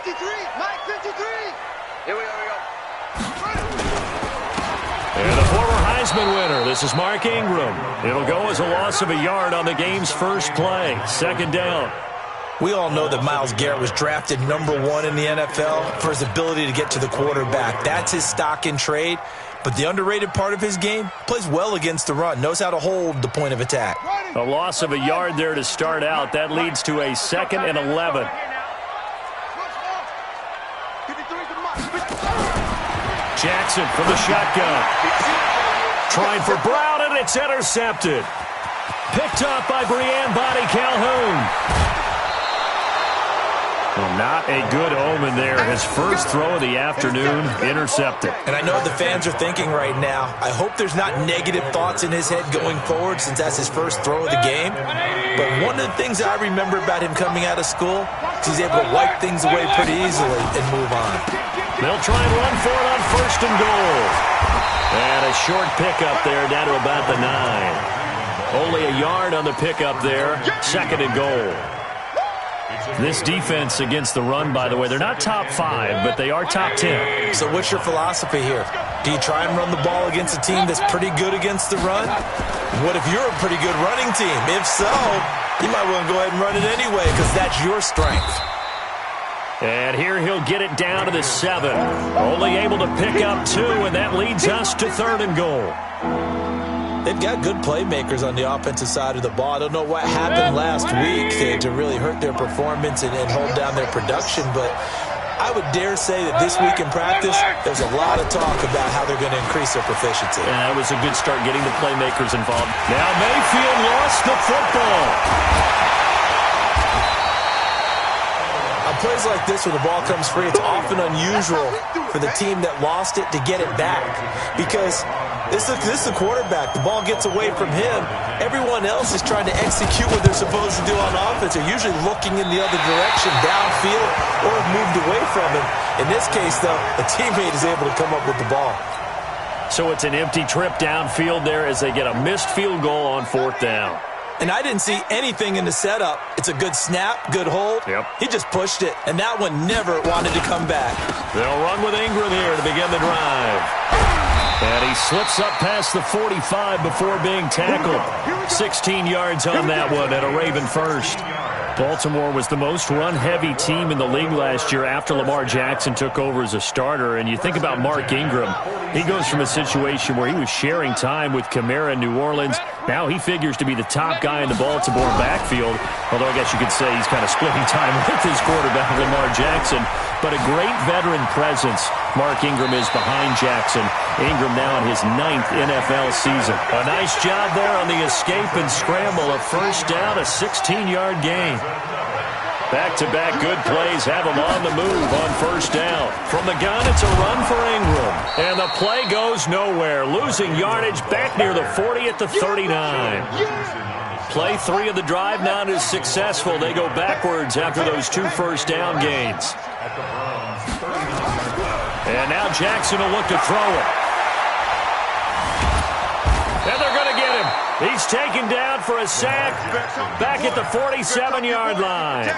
Mike 53. Here we go. And the former Heisman winner, this is Mark Ingram. It'll go as a loss of a yard on the game's first play. Second down. We all know that Myles Garrett was drafted #1 in the NFL for his ability to get to the quarterback. That's his stock in trade. But the underrated part of his game, plays well against the run, knows how to hold the point of attack. A loss of a yard there to start out. That leads to a 2nd and 11. Jackson from the shotgun. Trying for Brown, and it's intercepted. Picked up by Breanne Bonnie Calhoun. Well, not a good omen there. His first throw of the afternoon, intercepted. And I know what the fans are thinking right now. I hope there's not negative thoughts in his head going forward since that's his first throw of the game. But one of the things I remember about him coming out of school is he's able to wipe things away pretty easily and move on. They'll try and run for it on 1st and goal. And a short pickup there down to about the 9. Only a yard on the pickup there. 2nd and goal. This defense against the run, by the way, they're not top 5, but they are top 10. So what's your philosophy here? Do you try and run the ball against a team that's pretty good against the run? What if you're a pretty good running team? If so, you might want to go ahead and run it anyway because that's your strength. And here he'll get it down to the 7. Only able to pick up 2, and that leads us to 3rd and goal. They've got good playmakers on the offensive side of the ball. I don't know what happened last week to really hurt their performance and hold down their production, but I would dare say that this week in practice, there's a lot of talk about how they're going to increase their proficiency. Yeah, that was a good start getting the playmakers involved. Now Mayfield lost the football. On plays like this, when the ball comes free, it's often unusual for the team that lost it to get it back because this is the quarterback. The ball gets away from him. Everyone else is trying to execute what they're supposed to do on offense. They're usually looking in the other direction, downfield, or have moved away from him. In this case, though, a teammate is able to come up with the ball. So it's an empty trip downfield there as they get a missed field goal on 4th down. And I didn't see anything in the setup. It's a good snap, good hold. Yep. He just pushed it, and that one never wanted to come back. They'll run with Ingram here to begin the drive. And he slips up past the 45 before being tackled. 16 yards on that one at a Raven first. Baltimore was the most run-heavy team in the league last year after Lamar Jackson took over as a starter. And you think about Mark Ingram. He goes from a situation where he was sharing time with Kamara in New Orleans. Now he figures to be the top guy in the Baltimore backfield. Although I guess you could say he's kind of splitting time with his quarterback, Lamar Jackson. But a great veteran presence Mark Ingram is behind Jackson. Ingram now in his 9th NFL season. A nice job there on the escape and scramble. A first down, a 16-yard gain. Back-to-back good plays have him on the move on 1st down. From the gun, it's a run for Ingram. And the play goes nowhere. Losing yardage back near the 40 at the 39. Play 3 of the drive now is successful. They go backwards after those 2 first down gains. And now Jackson will look to throw it. And they're going to get him. He's taken down for a sack back at the 47-yard line.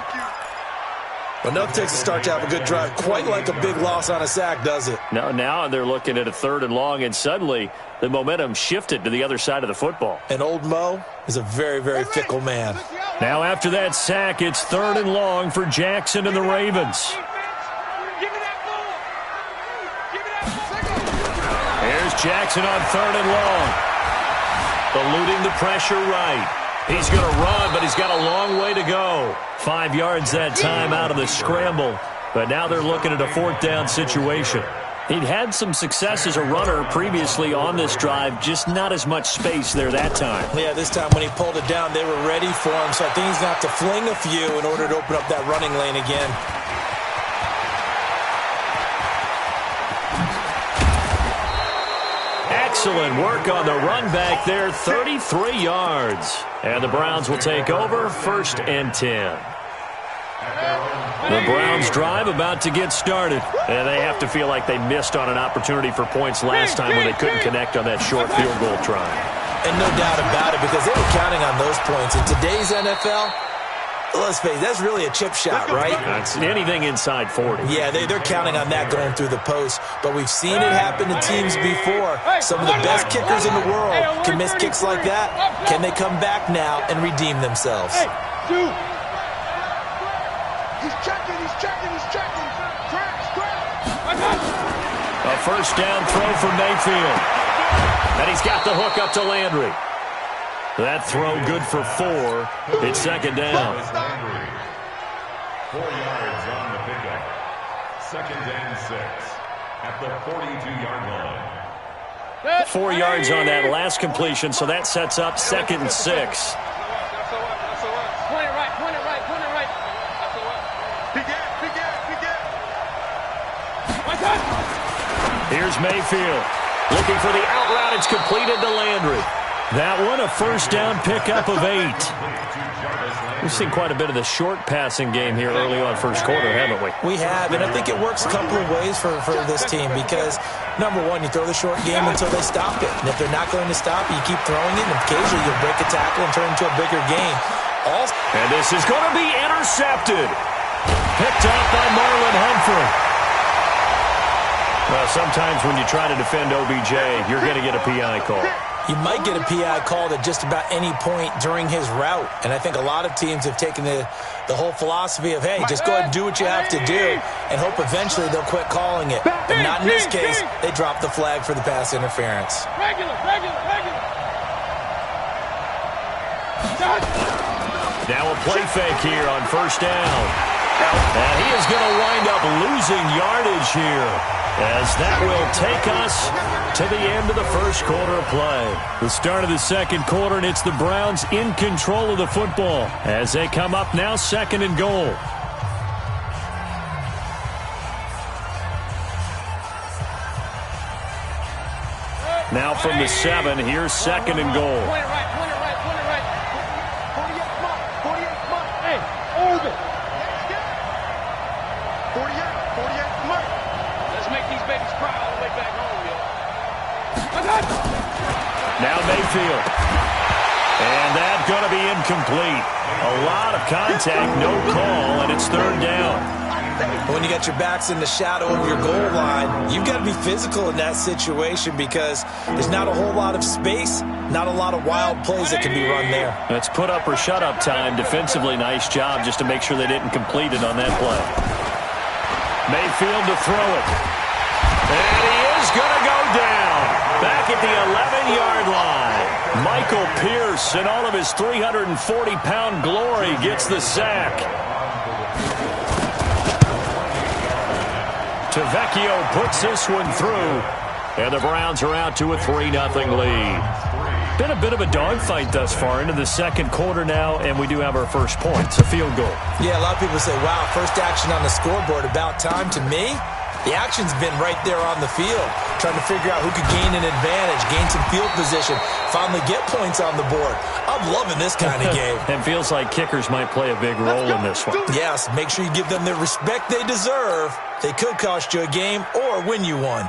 Well, nothing takes a start to have a good drive. Quite like a big loss on a sack, does it? No, now they're looking at a 3rd and long, and suddenly the momentum shifted to the other side of the football. And old Mo is a very, very fickle man. Now after that sack, it's 3rd and long for Jackson and the Ravens. Here's Jackson on 3rd and long. Eluding the pressure right. He's going to run, but he's got a long way to go. 5 yards that time out of the scramble. But now they're looking at a 4th down situation. He'd had some success as a runner previously on this drive, just not as much space there that time. Yeah, this time when he pulled it down, they were ready for him. So I think he's going to have to fling a few in order to open up that running lane again. Excellent work on the run back there, 33 yards. And the Browns will take over, 1st and 10. The Browns drive about to get started. And they have to feel like they missed on an opportunity for points last time when they couldn't connect on that short field goal try. And no doubt about it, because they were counting on those points. In today's NFL, Let's face it, that's really a chip shot, right? That's anything inside 40. Yeah, they're counting on that going through the post. But we've seen it happen to teams before. Some of the best kickers in the world can miss kicks like that. Can they come back now and redeem themselves? Hey, dude. He's checking. A first down throw for Mayfield. And he's got the hook up to Landry. That throw good for 4. It's second down. 4 yards on the pickup. 2nd and 6 at the 42-yard line. 4 yards on that last completion, so that sets up 2nd and 6. Point it right. Here's Mayfield. Looking for the out route. It's completed to Landry. That one, a first down pickup of 8. We've seen quite a bit of the short passing game here early on first quarter, haven't we? We have, and I think it works a couple of ways for this team because, number one, you throw the short game until they stop it. And if they're not going to stop it, you keep throwing it, and occasionally you'll break a tackle and turn it into a bigger game. And this is going to be intercepted. Picked up by Marlon Humphrey. Well, sometimes when you try to defend OBJ, you're going to get a PI call. You might get a PI called at just about any point during his route. And I think a lot of teams have taken the whole philosophy of, hey, just go ahead and do what you have to do and hope eventually they'll quit calling it. But not in this case. They dropped the flag for the pass interference. Now a play fake here on first down. And he is going to wind up losing yardage here, as that will take us to the end of the first quarter of play. The start of the second quarter, and it's the Browns in control of the football as they come up now 2nd and goal. Now from the 7, here's 2nd and goal. Point it right. 48, come on. Hey, Oregon. 48, come on. Let's make these babies cry all the way back home, yo. Now Mayfield. And that's going to be incomplete. A lot of contact, no call, and it's 3rd down. When you got your backs in the shadow of your goal line, you've got to be physical in that situation because there's not a whole lot of space, not a lot of wild plays that can be run there. That's put up or shut up time. Defensively, nice job just to make sure they didn't complete it on that play. Mayfield to throw it. And he is going to go down. Back at the 11-yard line. Michael Pierce, in all of his 340-pound glory, gets the sack. Tavecchio puts this one through. And the Browns are out to a 3-0 lead. Been a bit of a dogfight thus far into the second quarter now, and we do have our first points, a field goal. Yeah, a lot of people say, wow, first action on the scoreboard, about time. To me, the action's been right there on the field, trying to figure out who could gain an advantage, gain some field position, finally get points on the board. I'm loving this kind of game. And feels like kickers might play a big role in this one. Yes, make sure you give them the respect they deserve. They could cost you a game or win you one.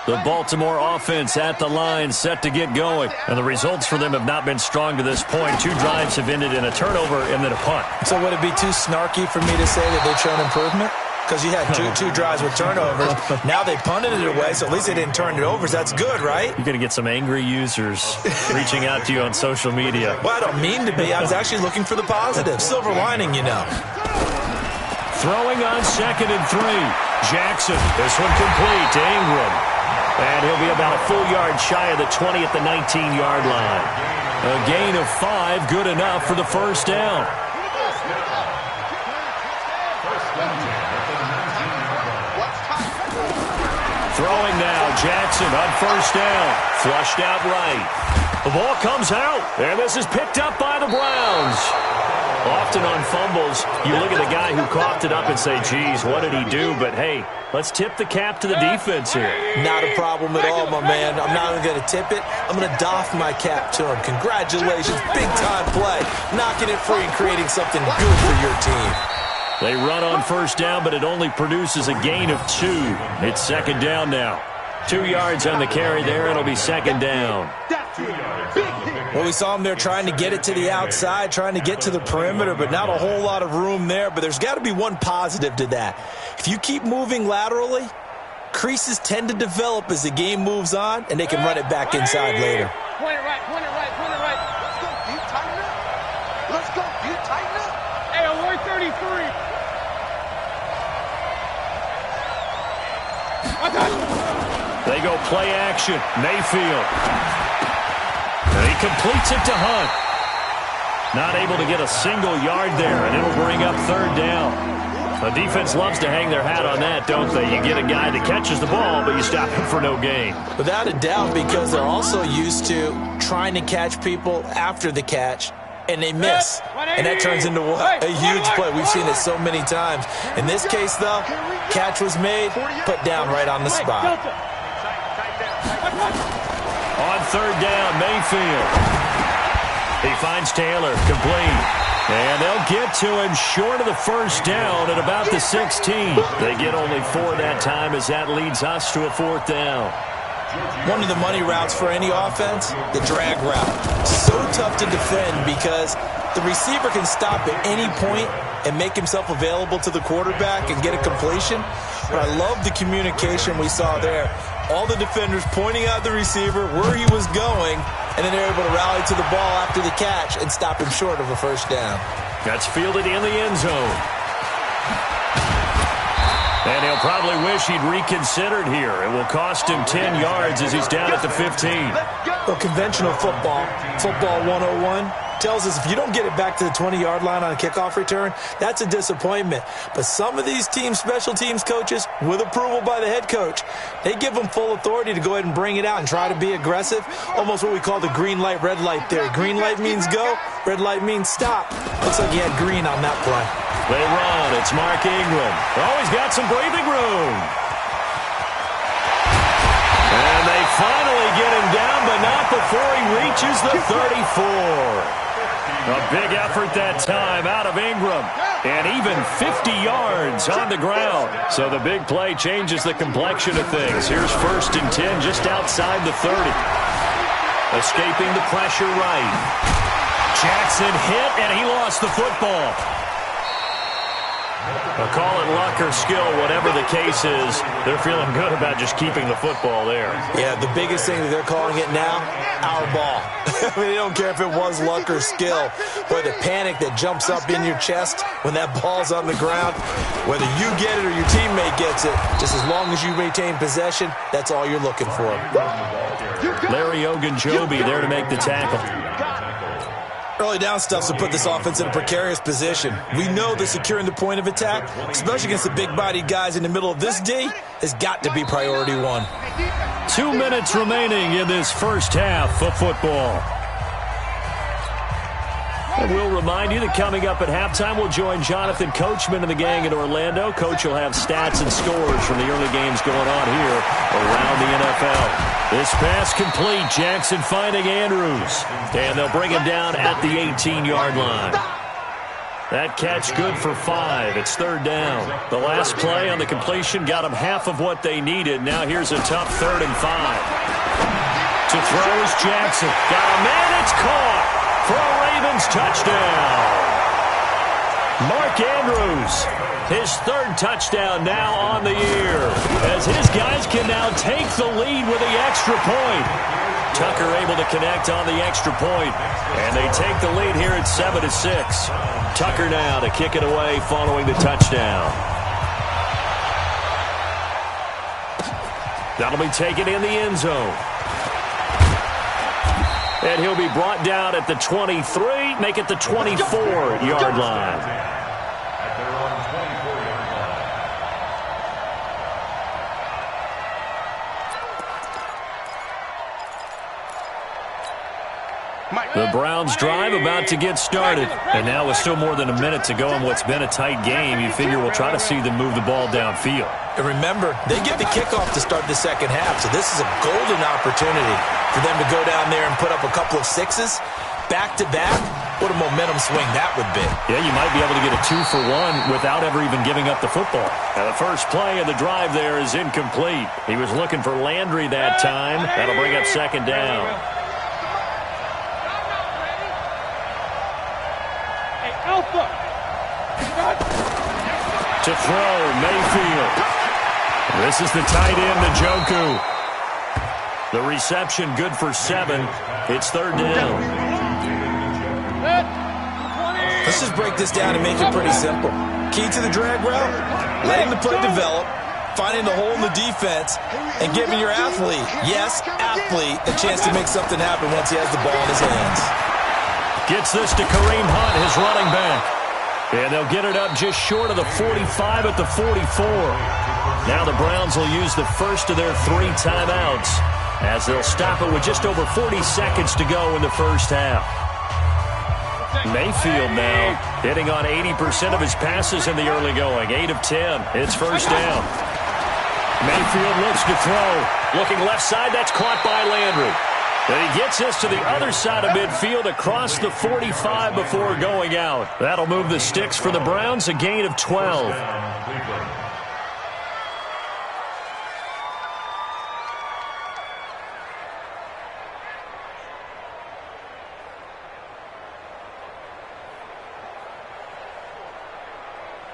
The Baltimore offense at the line, set to get going. And the results for them have not been strong to this point. 2 drives have ended in a turnover and then a punt. So would it be too snarky for me to say that they've shown improvement? Because you had two drives with turnovers. Now they punted it away, so at least they didn't turn it over. So that's good, right? You're going to get some angry users reaching out to you on social media. Well, I don't mean to be. I was actually looking for the positive. Silver lining, you know. Throwing on 2nd and 3. Jackson, this one complete to Ingram. And he'll be about a full yard shy of the 20 at the 19-yard line. A gain of 5, good enough for the first down. Throwing now, Jackson on first down. Flushed out right. The ball comes out, and this is picked up by the Browns. Often on fumbles, you look at the guy who coughed it up and say, geez, what did he do? But, hey, let's tip the cap to the defense here. Not a problem at all, my man. I'm not even going to tip it. I'm going to doff my cap to him. Congratulations, big-time play. Knocking it free and creating something good for your team. They run on first down, but it only produces a gain of 2. It's second down now. 2 yards on the carry there. It'll be second down. Well, we saw him there trying to get it to the outside, trying to get to the perimeter, but not a whole lot of room there. But there's got to be one positive to that. If you keep moving laterally, creases tend to develop as the game moves on, and they can run it back inside later. Point it right, point it right, point it right. Let's go, you tighten up. Let's go, you tighten up. Hey, I'm 133. They go play action. Mayfield. And he completes it to Hunt. Not able to get a single yard there, and it'll bring up third down. The defense loves to hang their hat on that, don't they? You get a guy that catches the ball, but you stop him for no gain. Without a doubt, because they're also used to trying to catch people after the catch, and they miss. And that turns into what? A huge play. We've seen it so many times. In this case, though, catch was made, put down right on the spot. On third down, Mayfield. He finds Taylor, complete. And they'll get to him short of the first down at about the 16. They get only 4 that time as that leads us to a fourth down. One of the money routes for any offense, the drag route. So tough to defend because the receiver can stop at any point and make himself available to the quarterback and get a completion. But I love the communication we saw there. All the defenders pointing out the receiver where he was going, and then they're able to rally to the ball after the catch and stop him short of a first down. That's fielded in the end zone. And he'll probably wish he'd reconsidered here. It will cost him 10 yards as he's down at the 15. Well, conventional football 101, tells us if you don't get it back to the 20-yard line on a kickoff return, that's a disappointment. But some of these teams, special teams coaches, with approval by the head coach, they give them full authority to go ahead and bring it out and try to be aggressive, almost what we call the green light, red light theory. Green light means go, red light means stop. Looks like he had green on that play. They run. It's Mark Ingram. Oh, he's got some breathing room. And they finally get him down, but not before he reaches the 34. A big effort that time out of Ingram. And even 50 yards on the ground. So the big play changes the complexion of things. Here's 1st and 10 just outside the 30. Escaping the pressure right. Jackson hit, and he lost the football. I'll call it luck or skill, whatever the case is. They're feeling good about just keeping the football there. Yeah, the biggest thing that they're calling it now, our ball. I mean, they don't care if it was luck or skill. Boy, the panic that jumps up in your chest when that ball's on the ground, whether you get it or your teammate gets it, just as long as you maintain possession, that's all you're looking for. Larry Ogunjobi there to make the tackle. Early down stuff to put this offense in a precarious position. We know that securing the point of attack, especially against the big-bodied guys in the middle of this D, has got to be priority one. 2 minutes remaining in this first half of football. And we'll remind you that coming up at halftime, we'll join Jonathan Coachman and the gang in Orlando. Coach will have stats and scores from the early games going on here around the NFL. This pass complete. Jackson finding Andrews. And they'll bring him down at the 18-yard line. That catch good for 5. It's third down. The last play on the completion got them half of what they needed. Now here's a tough 3rd and 5. To throw is Jackson. Got a man. It's caught for a Ravens touchdown. Mark Andrews, his 3rd touchdown now on the year, as his guys can now take the lead with the extra point. Tucker able to connect on the extra point, and they take the lead here at 7-6. Tucker now to kick it away following the touchdown. That'll be taken in the end zone. And he'll be brought down at the 23, make it the 24-yard line. The Browns drive about to get started. And now with still more than a minute to go in what's been a tight game, you figure we'll try to see them move the ball downfield. And remember, they get the kickoff to start the second half, so this is a golden opportunity for them to go down there and put up a couple of 6s back-to-back What a momentum swing that would be. Yeah, you might be able to get a 2-for-1 without ever even giving up the football. Now, the first play of the drive there is incomplete. He was looking for Landry that time. That'll bring up second down. Hey, Alpha! To throw, Mayfield. This is the tight end, Njoku. The reception good for 7. It's third down. Let's just break this down and make it pretty simple. Key to the drag route, letting the play develop, finding the hole in the defense, and giving your athlete, yes, athlete, a chance to make something happen once he has the ball in his hands. Gets this to Kareem Hunt, his running back. And they'll get it up just short of the 45 at the 44. Now the Browns will use the first of their 3 timeouts as they'll stop it with just over 40 seconds to go in the first half. Mayfield now hitting on 80% of his passes in the early going. 8 of 10. It's first down. Mayfield looks to throw. Looking left side. That's caught by Landry. And he gets this to the other side of midfield across the 45 before going out. That'll move the sticks for the Browns. A gain of 12.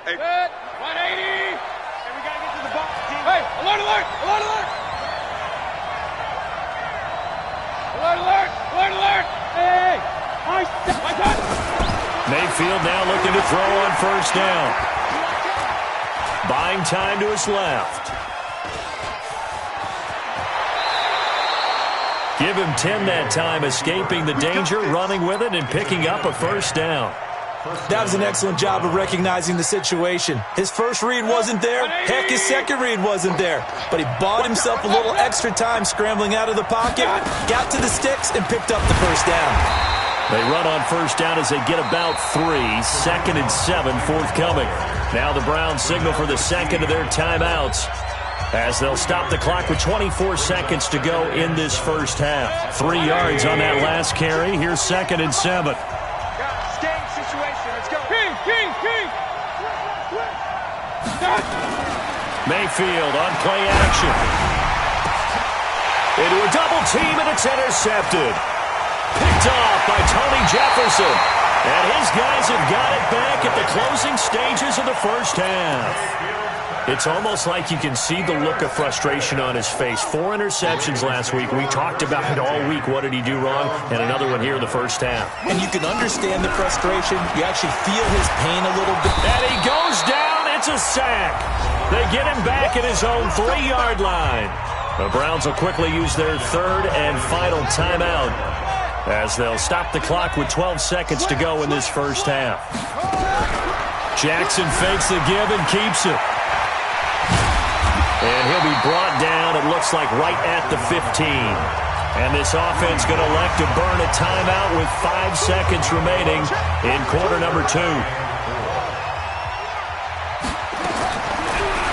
Hey, 180! Hey, we gotta get to the box, team. Hey, alert, alert, alert, alert! Alert, alert, alert, alert! Hey, my touch! Mayfield now looking to throw on first down. Buying time to his left. Give him 10 that time, escaping the danger, running with it, and picking up a first down. That was an excellent job of recognizing the situation. His first read wasn't there. Heck, his second read wasn't there. But he bought himself a little extra time scrambling out of the pocket, got to the sticks, and picked up the first down. They run on first down as they get about 3. 2nd and 7 forthcoming. Now the Browns signal for the second of their timeouts as they'll stop the clock with 24 seconds to go in this first half. 3 yards on that last carry. Here's 2nd and 7. Mayfield on play action. Into a double team, and it's intercepted. Picked off by Tony Jefferson. And his guys have got it back at the closing stages of the first half. It's almost like you can see the look of frustration on his face. 4 interceptions last week. We talked about it all week. What did he do wrong? And another one here in the first half. And you can understand the frustration. You actually feel his pain a little bit. And he goes down. It's a sack. They get him back at his own 3-yard line. The Browns will quickly use their 3rd and final timeout as they'll stop the clock with 12 seconds to go in this first half. Jackson fakes the give and keeps it. And he'll be brought down, it looks like, right at the 15. And this offense going to elect to burn a timeout with 5 seconds remaining in quarter number 2.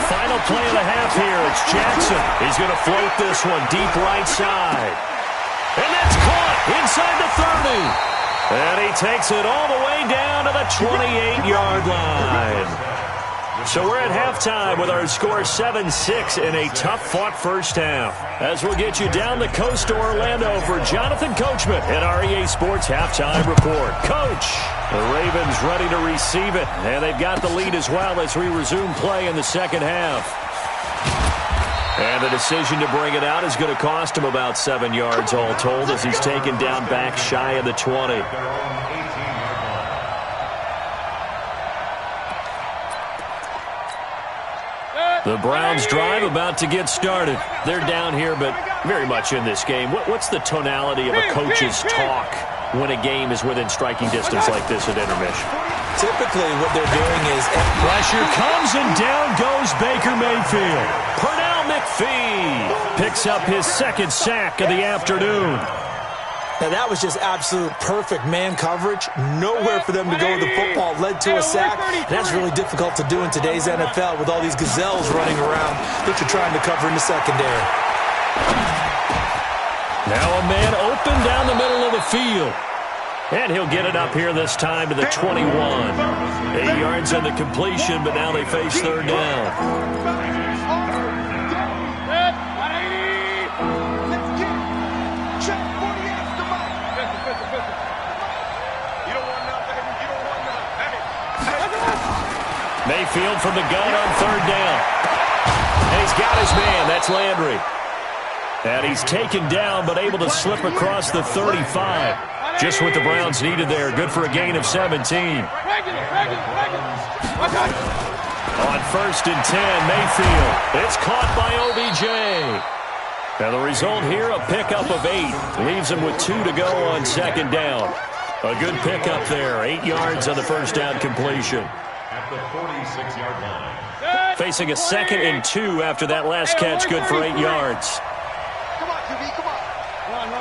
Final play of the half here. It's Jackson. He's going to float this one deep right side. And that's caught inside the 30. And he takes it all the way down to the 28-yard line. So we're at halftime with our score 7-6 in a tough-fought first half. As we'll get you down the coast to Orlando for Jonathan Coachman at our EA Sports Halftime Report. Coach, the Ravens ready to receive it, and they've got the lead as well as we resume play in the second half. And the decision to bring it out is going to cost him about 7 yards all told as he's taken down back shy of the 20. The Browns drive about to get started. They're down here, but very much in this game. What's the tonality of a coach's talk when a game is within striking distance like this at intermission? Typically, what they're doing is... Pressure comes, and down goes Baker Mayfield. Pernell McPhee picks up his 2nd sack of the afternoon. Now, that was just absolute perfect man coverage. Nowhere for them to go with the football. Led to a sack. That's really difficult to do in today's NFL with all these gazelles running around that you're trying to cover in the secondary. Now a man open down the middle of the field. And he'll get it up here this time to the 21. 8 yards on the completion, but now they face third down. Mayfield from the gun on third down. And he's got his man. That's Landry. And he's taken down, but able to slip across the 35. Just what the Browns needed there. Good for a gain of 17. On first and 10, Mayfield. It's caught by OBJ. And the result here, a pickup of 8. Leaves him with 2 to go on second down. A good pickup there. 8 yards on the first down completion. At the 46-yard line. Facing a 2nd and 2 after that last catch, good for 8 yards. Come on, QB, come on. Run.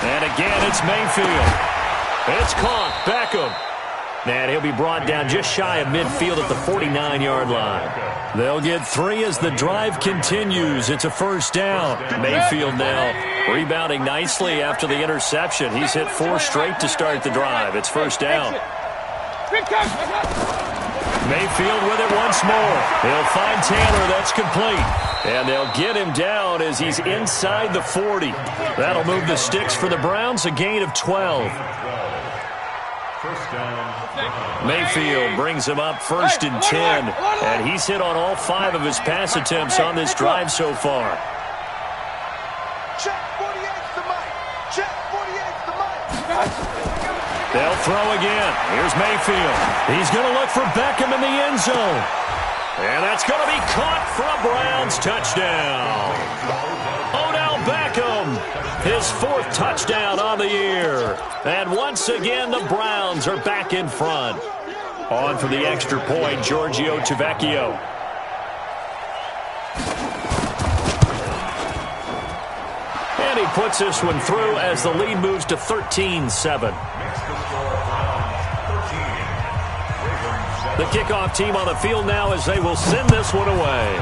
And again, it's Mayfield. It's caught. Beckham. And he'll be brought down just shy of midfield at the 49-yard line. They'll get 3 as the drive continues. It's a first down. Mayfield now rebounding nicely after the interception. He's hit 4 straight to start the drive. It's first down. Mayfield with it once more. He'll find Taylor. That's complete. And they'll get him down as he's inside the 40. That'll move the sticks for the Browns, a gain of 12. First down. Mayfield brings him up first and 10. And he's hit on all 5 of his pass attempts on this drive so far. Check 48's the mic. Check 48's the mic. They'll throw again. Here's Mayfield. He's going to look for Beckham in the end zone. And that's going to be caught for a Browns touchdown. Odell Beckham, his 4th touchdown on the year. And once again, the Browns are back in front. On for the extra point, Giorgio Tavecchio. And he puts this one through as the lead moves to 13-7. The kickoff team on the field now as they will send this one away.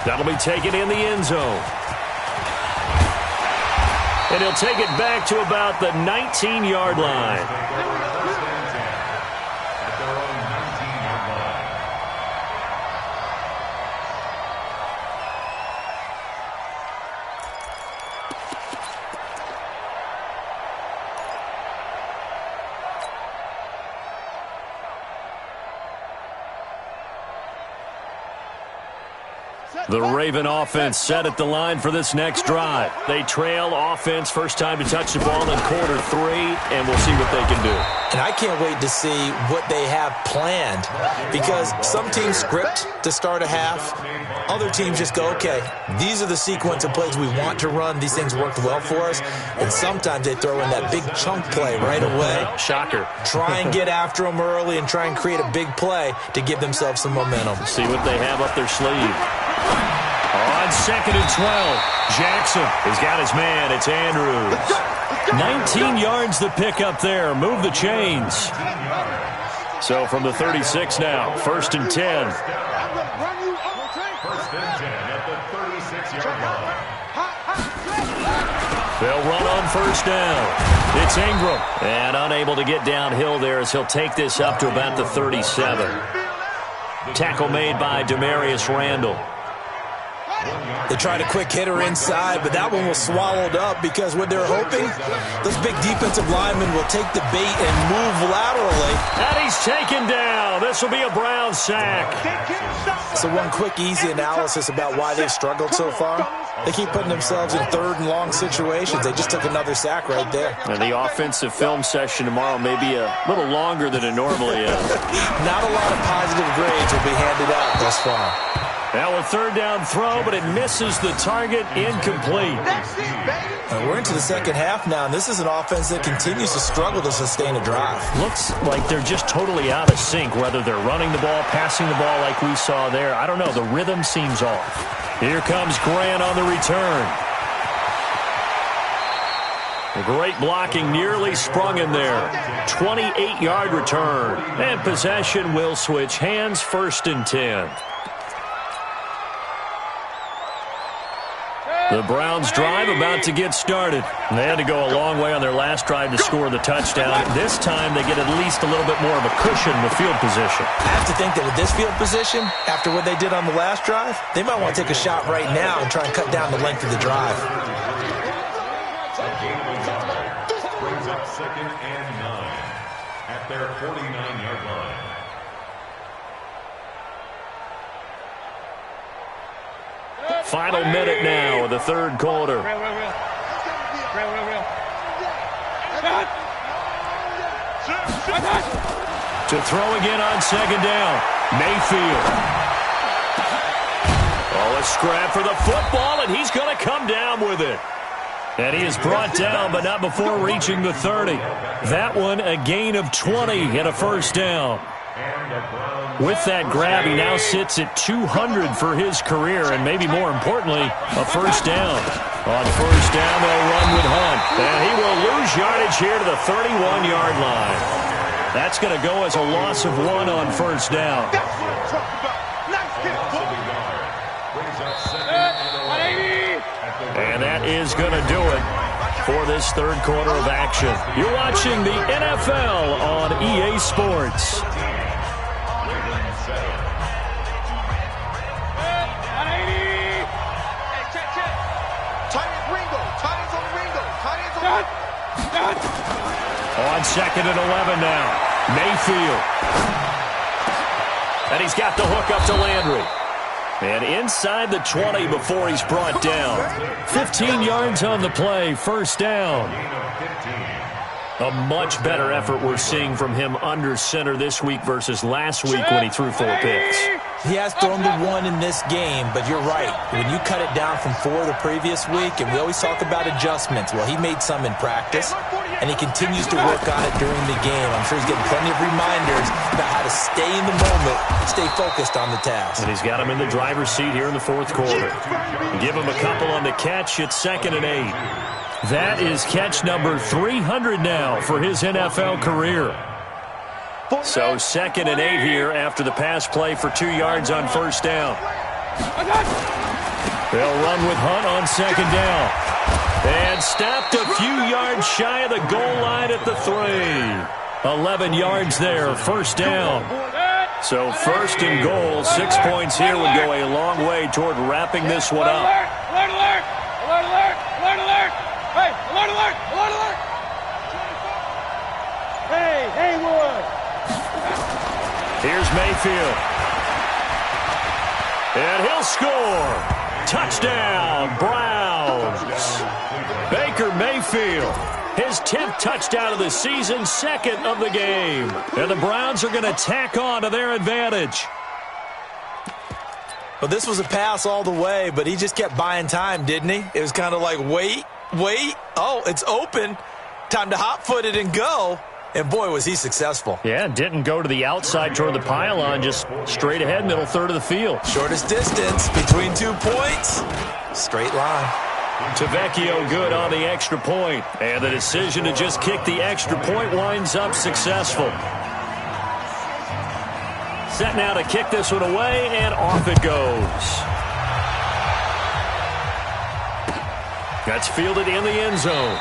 That'll be taken in the end zone. And he'll take it back to about the 19-yard line. The Raven offense set at the line for this next drive. They trail offense, first time to touch the ball in quarter 3, and we'll see what they can do. And I can't wait to see what they have planned, because some teams script to start a half. Other teams just go, okay, these are the sequence of plays we want to run. These things worked well for us. And sometimes they throw in that big chunk play right away. Shocker. Try and get after them early and try and create a big play to give themselves some momentum. See what they have up their sleeve. On 2nd and 12, Jackson has got his man. It's Andrews. 19 yards the pick up there. Move the chains. So from the 36 now, 1st and 10. First and 10 at the 36-yard line. They'll run on first down. It's Ingram. And unable to get downhill there as he'll take this up to about the 37. Tackle made by Demarius Randall. They tried a quick hitter inside, but that one was swallowed up because what they're hoping, those big defensive linemen will take the bait and move laterally. And he's taken down. This will be a Brown sack. So one quick, easy analysis about why they've struggled so far. They keep putting themselves in 3rd and long situations. They just took another sack right there. And the offensive film session tomorrow may be a little longer than it normally is. Not a lot of positive grades will be handed out thus far. Now a 3rd down throw, but it misses the target, incomplete. We're into the second half now, and this is an offense that continues to struggle to sustain a drive. Looks like they're just totally out of sync, whether they're running the ball, passing the ball like we saw there. I don't know. The rhythm seems off. Here comes Grant on the return. A great blocking, nearly sprung in there. 28-yard return. And possession will switch hands, 1st and 10. The Browns drive about to get started. They had to go a long way on their last drive to score the touchdown. This time they get at least a little bit more of a cushion with field position. I have to think that with this field position, after what they did on the last drive, they might want to take a shot right now and try and cut down the length of the drive. Brings up 2nd and 9 at their 49-yard line. Final minute now of the third quarter. Real. To throw again on 2nd down. Mayfield. Oh, a scrap for the football, and he's going to come down with it. And he is brought down, but not before reaching the 30. That one, a gain of 20 and a first down. With that grab, he now sits at 200 for his career, and maybe more importantly, a first down. On first down, they'll run with Hunt. And he will lose yardage here to the 31-yard line. That's going to go as a loss of 1 on first down. And that is going to do it for this third quarter of action. You're watching the NFL on EA Sports. On 2nd and 11 now. Mayfield. And he's got the hook up to Landry. And inside the 20 before he's brought down. 15 yards on the play, first down. A much better effort we're seeing from him under center this week versus last week when he threw 4 picks. He has thrown the 1 in this game, but you're right. When you cut it down from 4 the previous week, and we always talk about adjustments, well, he made some in practice, and he continues to work on it during the game. I'm sure he's getting plenty of reminders about how to stay in the moment, stay focused on the task. And he's got him in the driver's seat here in the fourth quarter. Give him a couple on the catch. It's 2nd and 8. That is catch number 300 now for his NFL career. So 2nd and 8 here after the pass play for 2 yards on first down. They'll run with Hunt on 2nd down. And stopped a few yards shy of the goal line at the 3. 11 yards there, first down. So 1st and goal, 6 points here would go a long way toward wrapping this one up. Alert, alert, alert, alert, alert, alert. Hey, alert, alert, alert, alert. Hey, Haywood. Here's Mayfield. And he'll score. Touchdown, Browns. Baker Mayfield, his 10th touchdown of the season, 2nd of the game. And the Browns are going to tack on to their advantage. Well, this was a pass all the way, but he just kept buying time, didn't he? It was kind of like, wait. Oh, it's open. Time to hot-foot it and go. And, boy, was he successful. Yeah, didn't go to the outside toward the pylon, just straight ahead, middle third of the field. Shortest distance between 2 points. Straight line. Tavecchio good on the extra point. And the decision to just kick the extra point winds up successful. Set now to kick this one away, and off it goes. That's fielded in the end zone.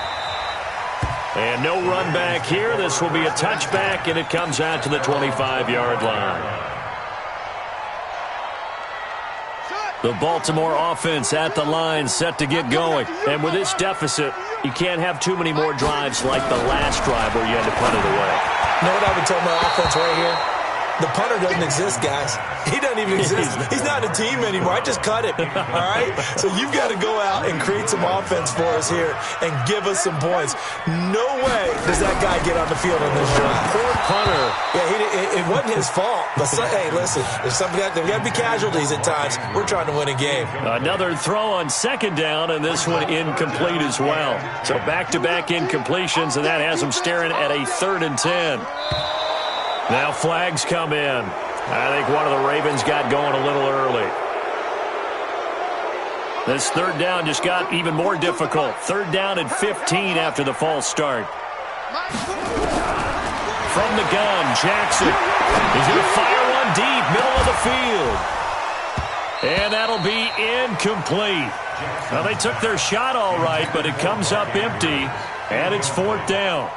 And no run back here. This will be a touchback, and it comes out to the 25-yard line. The Baltimore offense at the line, set to get going. And with this deficit, you can't have too many more drives like the last drive where you had to punt it away. You know what I would tell my offense right here? The punter doesn't exist, guys. He doesn't even exist. He's not a team anymore. I just cut him, all right? So you've got to go out and create some offense for us here and give us some points. No way does that guy get on the field on this drive. Poor punter. Yeah, it wasn't his fault. But, hey, listen, there's got to be casualties at times. We're trying to win a game. Another throw on 2nd down, and this one incomplete as well. So back-to-back incompletions, and that has them staring at a 3rd and 10. Now flags come in. I think one of the Ravens got going a little early. This 3rd down just got even more difficult. 3rd down and 15 after the false start. From the gun, Jackson. He's going to fire one deep, middle of the field. And that'll be incomplete. Well, they took their shot all right, but it comes up empty, and it's 4th down.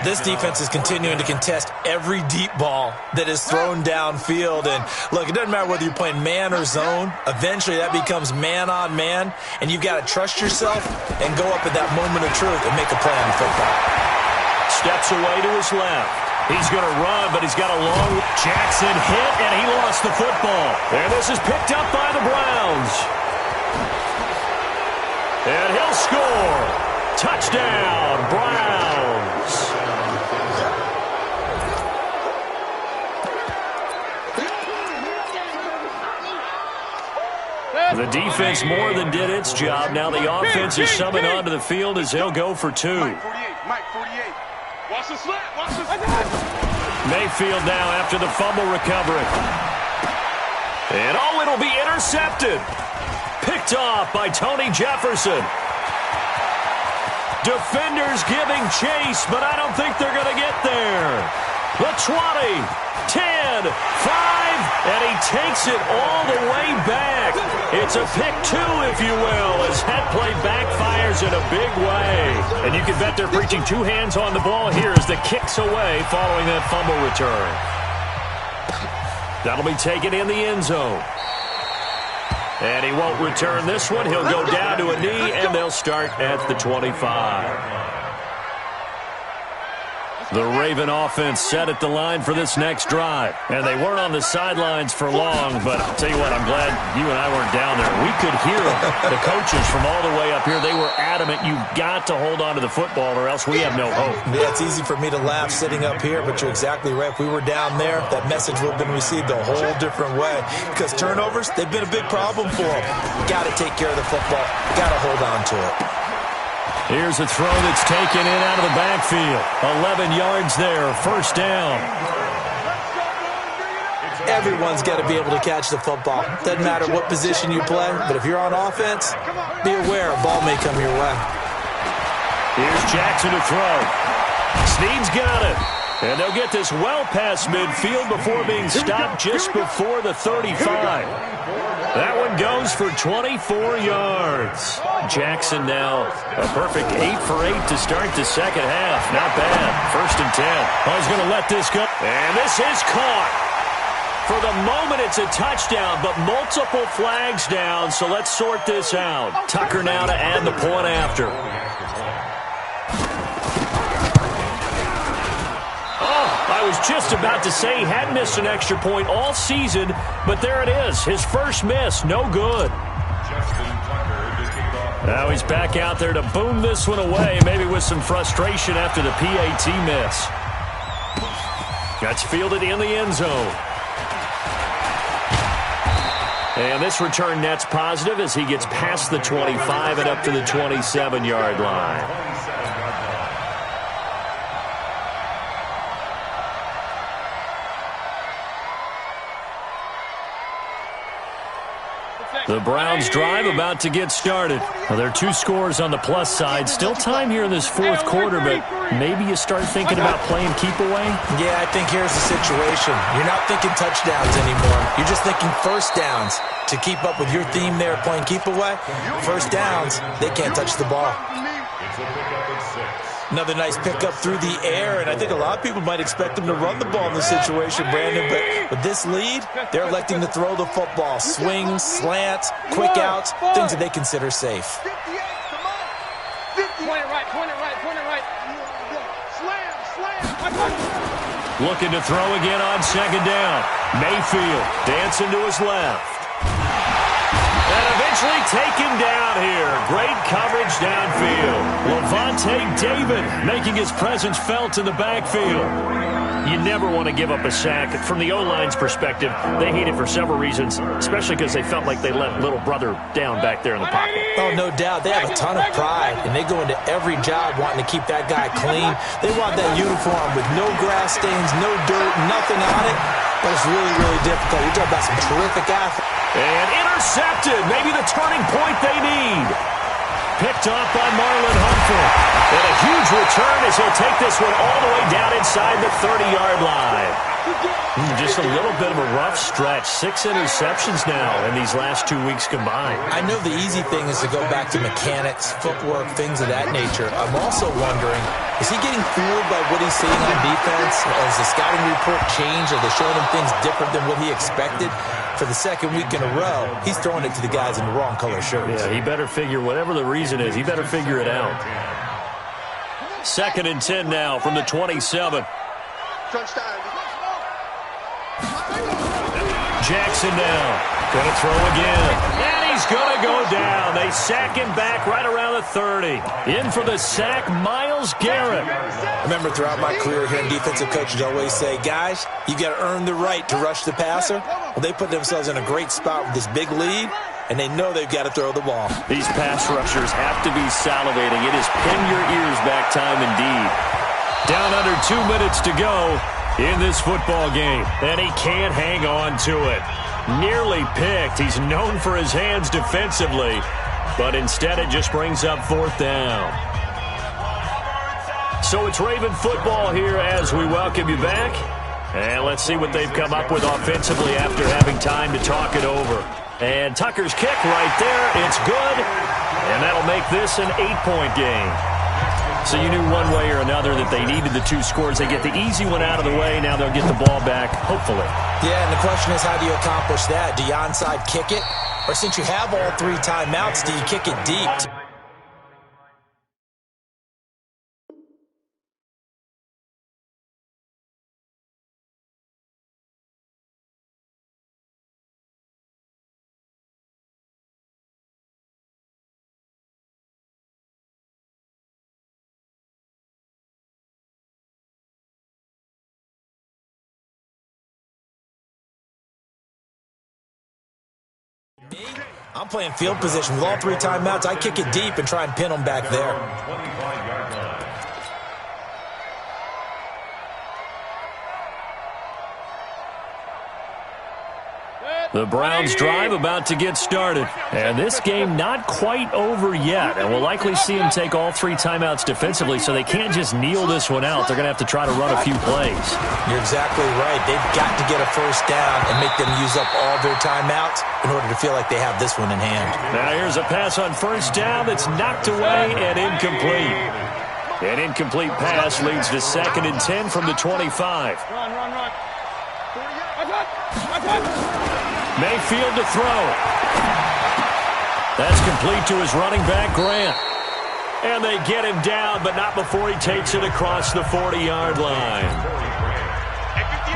This defense is continuing to contest every deep ball that is thrown downfield. And, look, it doesn't matter whether you're playing man or zone. Eventually, that becomes man-on-man, and you've got to trust yourself and go up at that moment of truth and make a play on the football. Steps away to his left. He's going to run, but he's got a long... Jackson hit, and he lost the football. And this is picked up by the Browns. And he'll score. Touchdown, Browns. The defense more than did its job. Now the offense is summoned onto the field as they'll go for 2. Mike 48. Watch the slant. Watch the slant. Mayfield now after the fumble recovery. And it'll be intercepted. Picked off by Tony Jefferson. Defenders giving chase, but I don't think they're going to get there. The 20, 10, 5, and he takes it all the way back. It's a pick 2, if you will, as that play backfires in a big way. And you can bet they're preaching 2 hands on the ball here as the kick's away following that fumble return. That'll be taken in the end zone. And he won't return this one. He'll go down to a knee, and they'll start at the 25. The Raven offense set at the line for this next drive. And they weren't on the sidelines for long, but I'll tell you what, I'm glad you and I weren't down there. We could hear them. The coaches from all the way up here, they were adamant, you've got to hold on to the football or else we have no hope. Yeah, it's easy for me to laugh sitting up here, but you're exactly right. If we were down there, that message would have been received a whole different way. Because turnovers, they've been a big problem for them. Got to take care of the football. Got to hold on to it. Here's a throw that's taken in out of the backfield. 11 yards there, 1st down. Everyone's got to be able to catch the football. Doesn't matter what position you play, but if you're on offense, be aware a ball may come your way. Here's Jackson to throw. Snead's got it. And they'll get this well past midfield before being stopped just before the 35. That one goes for 24 yards. Jackson now a perfect 8 for 8 to start the second half. Not bad. 1st and 10. I was going to let this go. And this is caught. For the moment, it's a touchdown, but multiple flags down, so let's sort this out. Tucker now to add the point after. I was just about to say he had missed an extra point all season, but there it is. His first miss, no good. Now he's back out there to boom this one away, maybe with some frustration after the PAT miss. Gets fielded in the end zone. And this return net's positive as he gets past the 25 and up to the 27-yard line. The Browns drive about to get started. Well, there are 2 scores on the plus side. Still time here in this 4th quarter, but maybe you start thinking about playing keep away? Yeah, I think here's the situation. You're not thinking touchdowns anymore. You're just thinking 1st downs. To keep up with your theme there, playing keep away, 1st downs, they can't touch the ball. Another nice pickup through the air, and I think a lot of people might expect them to run the ball in this situation, Brandon, but with this lead, they're electing to throw the football. Swings, slants, quick outs, things that they consider safe. Point it right. Slam. Looking to throw again on 2nd down. Mayfield dancing to his left. And eventually taken down here. Great coverage downfield. Levante David making his presence felt in the backfield. You never want to give up a sack. From the O-line's perspective, they hate it for several reasons, especially because they felt like they let little brother down back there in the pocket. Oh, no doubt. They have a ton of pride, and they go into every job wanting to keep that guy clean. They want that uniform with no grass stains, no dirt, nothing on it. But it's really, really difficult. You're talking about some terrific athletes. And intercepted. Maybe the turning point they need. picked off by Marlon Humphrey. And a huge return as he'll take this one all the way down inside the 30-yard line. Just a little bit of a rough stretch. 6 interceptions now in these last 2 weeks combined. I know the easy thing is to go back to mechanics, footwork, things of that nature. I'm also wondering, is he getting fooled by what he's seeing on defense? Has the scouting report changed? Are they showing him things different than what he expected? For the second week in a row, he's throwing it to the guys in the wrong color shirts. Yeah, he better figure, whatever the reason is, he better figure it out. 2nd and 10 now from the 27. Jackson now. Going to throw again. And he's going to go down. They sack him back right around the 30. In for the sack, Myles Garrett. Remember, throughout my career hearing defensive coaches always say, guys, you got to earn the right to rush the passer. Well, they put themselves in a great spot with this big lead, and they know they've got to throw the ball. These pass rushers have to be salivating. It is pin your ears back time indeed. Down under 2 minutes to go in this football game, and he can't hang on to it. Nearly picked. He's known for his hands defensively, but instead it just brings up 4th down. So it's Raven football here as we welcome you back. And let's see what they've come up with offensively after having time to talk it over. And Tucker's kick right there. It's good. And that'll make this an 8-point game. So you knew one way or another that they needed the 2 scores. They get the easy one out of the way. Now they'll get the ball back, hopefully. Yeah, and the question is, how do you accomplish that? Do you onside kick it? Or since you have all 3 timeouts, do you kick it deep? I'm playing field position with all 3 timeouts. I kick it deep and try and pin them back there. The Browns drive about to get started. And this game not quite over yet. And we'll likely see them take all 3 timeouts defensively, so they can't just kneel this one out. They're going to have to try to run a few plays. You're exactly right. They've got to get a first down and make them use up all their timeouts in order to feel like they have this one in hand. Now here's a pass on first down that's knocked away and incomplete. An incomplete pass leads to 2nd and 10 from the 25. Run. Mayfield to throw. That's complete to his running back, Grant. And they get him down, but not before he takes it across the 40-yard line.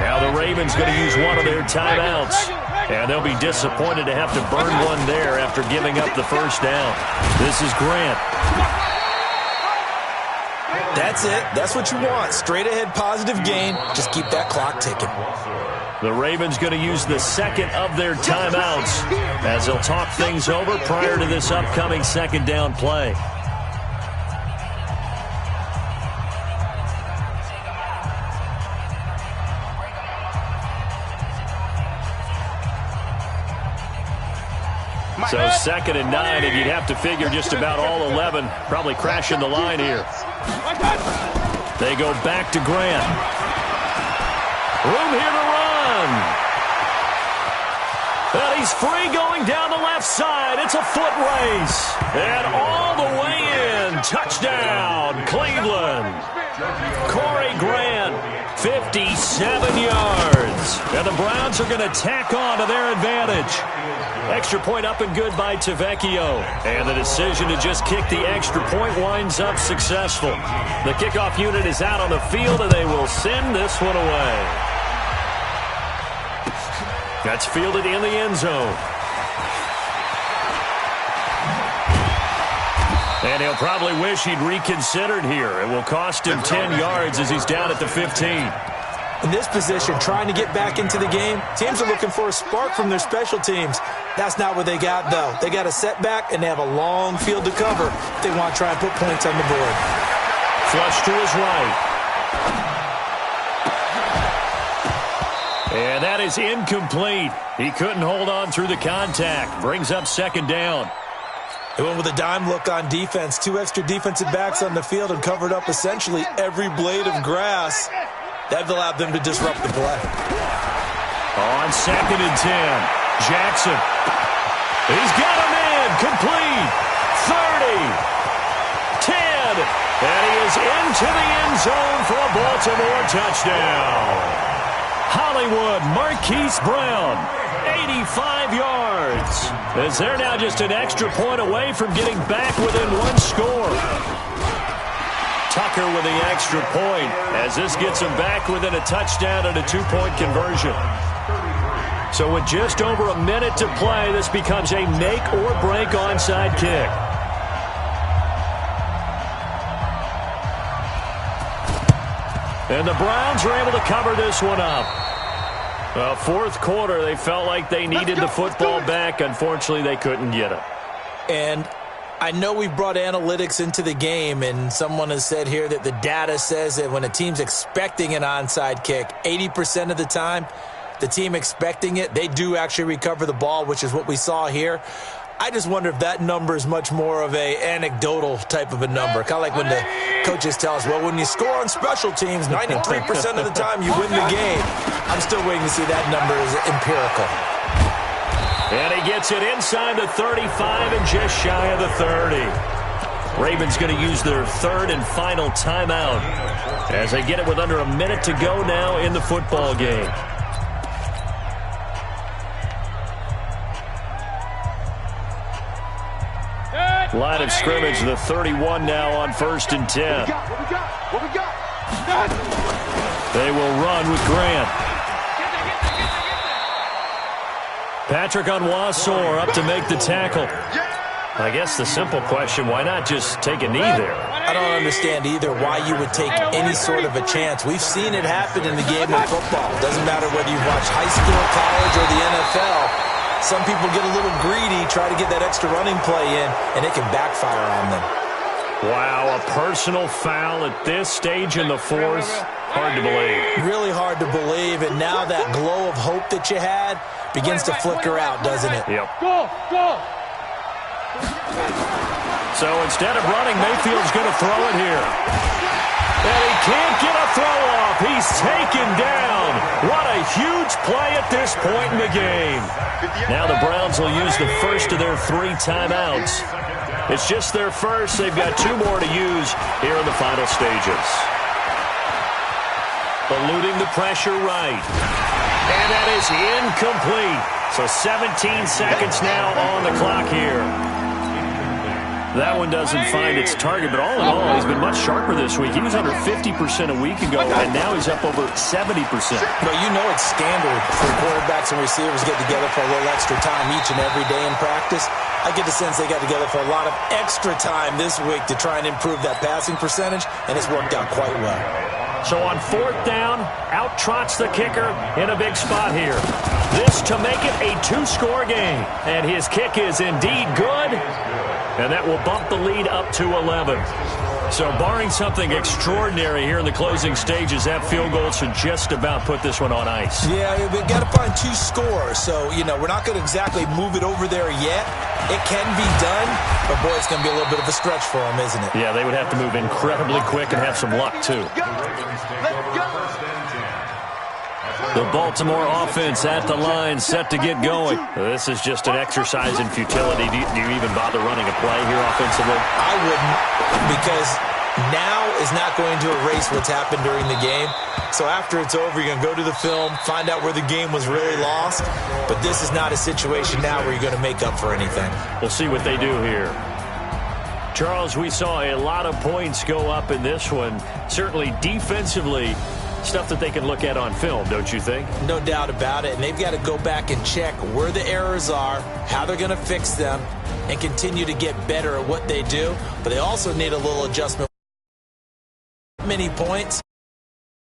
Now the Ravens going to use one of their timeouts. And they'll be disappointed to have to burn one there after giving up the first down. This is Grant. That's it. That's what you want. Straight ahead positive gain. Just keep that clock ticking. The Ravens going to use the 2nd of their timeouts as they'll talk things over prior to this upcoming 2nd down play. So 2nd and 9, and you'd have to figure just about all 11 probably crashing the line here. They go back to Grant. Room here to run. And he's free going down the left side. It's a foot race. And all the way in. Touchdown, Cleveland. Corey Grant, 57 yards. And the Browns are going to tack on to their advantage. Extra point up and good by Tavecchio. And the decision to just kick the extra point winds up successful. The kickoff unit is out on the field, and they will send this one away. That's fielded in the end zone. And he'll probably wish he'd reconsidered here. It will cost him 10 yards as he's down at the 15. In this position, trying to get back into the game, teams are looking for a spark from their special teams. That's not what they got, though. They got a setback, and they have a long field to cover if they want to try and put points on the board. Flush to his right. And that is incomplete. He couldn't hold on through the contact. Brings up 2nd down. They went with a dime look on defense. 2 extra defensive backs on the field and covered up essentially every blade of grass. That allowed them to disrupt the play. On 2nd and 10, Jackson. He's got him in. Complete. 30. 10. And he is into the end zone for a Baltimore touchdown. Hollywood Marquise Brown, 85 yards. As they're now just an extra point away from getting back within 1 score. Tucker with the extra point as this gets him back within a touchdown and a 2-point conversion. So with just over a minute to play, this becomes a make-or-break onside kick. And the Browns are able to cover this one up. Well, 4th quarter, they felt like they needed the football back. Unfortunately, they couldn't get it. And I know we brought analytics into the game, and someone has said here that the data says that when a team's expecting an onside kick, 80% of the time, the team expecting it, they do actually recover the ball, which is what we saw here. I just wonder if that number is much more of a anecdotal type of a number. Kind of like when the coaches tell us, well, when you score on special teams, 93% of the time you win the game. I'm still waiting to see that number as empirical. And he gets it inside the 35 and just shy of the 30. Ravens going to use their 3rd and final timeout as they get it with under a minute to go now in the football game. Line of scrimmage, the 31 now on 1st and 10. What we got? They will run with Grant. Patrick Onwuasor up to make the tackle. I guess the simple question, why not just take a knee there? I don't understand either why you would take any sort of a chance. We've seen it happen in the game of football. Doesn't matter whether you watch high school, college, or the NFL. Some people get a little greedy, try to get that extra running play in, and it can backfire on them. Wow, a personal foul at this stage in the 4th. Hard to believe. Really hard to believe, and now that glow of hope that you had begins to flicker out, doesn't it? Yep. Go! So instead of running, Mayfield's going to throw it here. And he can't get a throw off. He's taken down. What a huge play at this point in the game. Now the Browns will use the first of their 3 timeouts. It's just their first. They've got 2 more to use here in the final stages. Eluding the pressure right. And that is incomplete. So 17 seconds now on the clock here. That one doesn't find its target, but all in all, he's been much sharper this week. He was under 50% a week ago, and now he's up over 70%. Well, you know it's standard for quarterbacks and receivers to get together for a little extra time each and every day in practice. I get the sense they got together for a lot of extra time this week to try and improve that passing percentage, and it's worked out quite well. So on 4th down, out trots the kicker in a big spot here. This to make it a 2-score game, and his kick is indeed good. And that will bump the lead up to 11. So barring something extraordinary here in the closing stages, that field goal should just about put this one on ice. Yeah, we've got to find 2 scores. So, we're not going to exactly move it over there yet. It can be done, but, boy, it's going to be a little bit of a stretch for them, isn't it? Yeah, they would have to move incredibly quick and have some luck, too. The Baltimore offense at the line, set to get going. This is just an exercise in futility. Do you even bother running a play here offensively? I wouldn't, because now is not going to erase what's happened during the game. So after it's over, you're going to go to the film, find out where the game was really lost. But this is not a situation now where you're going to make up for anything. We'll see what they do here. Charles, we saw a lot of points go up in this one. Certainly defensively, stuff that they can look at on film, don't you think? No doubt about it. And they've got to go back and check where the errors are, how they're going to fix them, and continue to get better at what they do. But they also need a little adjustment. Many points.